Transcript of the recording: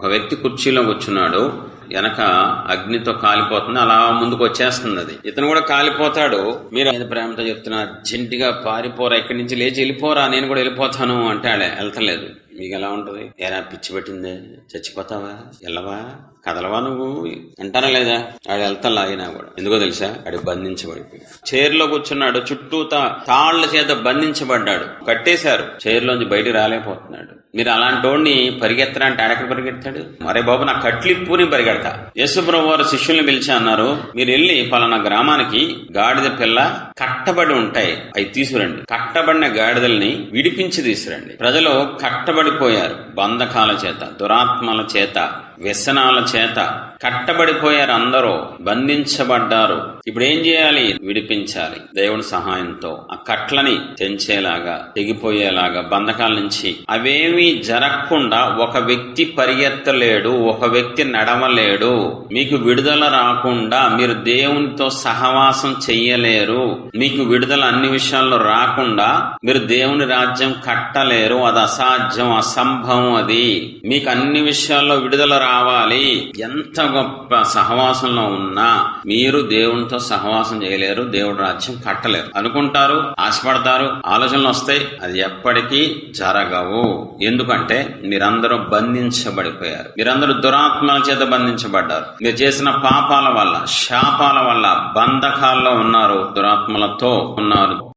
ఒక వ్యక్తి కుర్చీలో కూర్చున్నాడు, వెనక అగ్నితో కాలిపోతుంది, అలా ముందుకు వచ్చేస్తుంది అది. ఇతను కూడా కాలిపోతాడు. మీరు ఆయన ప్రేమతో చెప్తున్నా, అర్జెంటుగా పారిపోరా, ఇక్కడి నుంచి లేచి వెళ్ళిపోరా, నేను కూడా వెళ్ళిపోతాను అంటే ఆడే వెళ్తలేదు. మీకు ఎలా ఉంటది? ఏరా పిచ్చి పెట్టిందే, చచ్చిపోతావా, వెళ్ళవా, కదలవా నువ్వు అంటారా లేదా? ఆడు వెళ్తాలా అయినా కూడా. ఎందుకో తెలుసా? ఆడు బంధించబడిపోయి చైర్లో కూర్చున్నాడు, చుట్టూ తాళ్ల చేత బంధించబడ్డాడు, కట్టేశారు, చైర్లోంచి బయటికి రాలేకపోతున్నాడు. మీరు అలాంటి వాడిని పరిగెత్తరా అంటే ఆడెక్కడ పరిగెడతాడు? మరే బాబు నా కట్లిప్పుని పరిగెడతా. యేసుప్రభువు వారు శిష్యుల్ని పిలిచి అన్నారు, మీరు వెళ్ళి పలానా గ్రామానికి గాడిద పిల్ల కట్టబడి ఉంటాయి, అవి తీసుకురండి. కట్టబడిన గాడిదల్ని విడిపించి తీసుకురండి. ప్రజలు కట్టబడిపోయారు, బంధకాల చేత, దురాత్మల చేత, వ్యసనాల చేత కట్టబడిపోయారు. అందరూ బంధించబడ్డారు. ఇప్పుడు ఏం చేయాలి? విడిపించాలి. దేవుని సహాయంతో ఆ కట్లని తెంచేలాగా, తెగిపోయేలాగా, బంధకాల నుంచి అవేమీ జరగకుండా ఒక వ్యక్తి పరిగెత్తలేడు, ఒక వ్యక్తి నడవలేడు. మీకు విడుదల రాకుండా మీరు దేవునితో సహవాసం చెయ్యలేరు. మీకు విడుదల అన్ని విషయాల్లో రాకుండా మీరు దేవుని రాజ్యం కట్టలేరు. అది అసాధ్యం, అసంభవం. అది మీకు అన్ని విషయాల్లో విడుదల రావాలి. ఎంత గొప్ప సహవాసంలో ఉన్నా మీరు దేవునితో సహవాసం చేయలేరు, దేవుడి రాజ్యం కట్టలేరు. అనుకుంటారు, ఆశపడతారు, ఆలోచనలు వస్తాయి, అది ఎప్పటికీ జరగవు. ఎందుకంటే మీరందరూ బంధించబడిపోయారు. మీరందరూ దురాత్మల చేత బంధించబడ్డారు. మీరు చేసిన పాపాల వల్ల, శాపాల వల్ల బంధకాల్లో ఉన్నారు, దురాత్మలతో ఉన్నారు.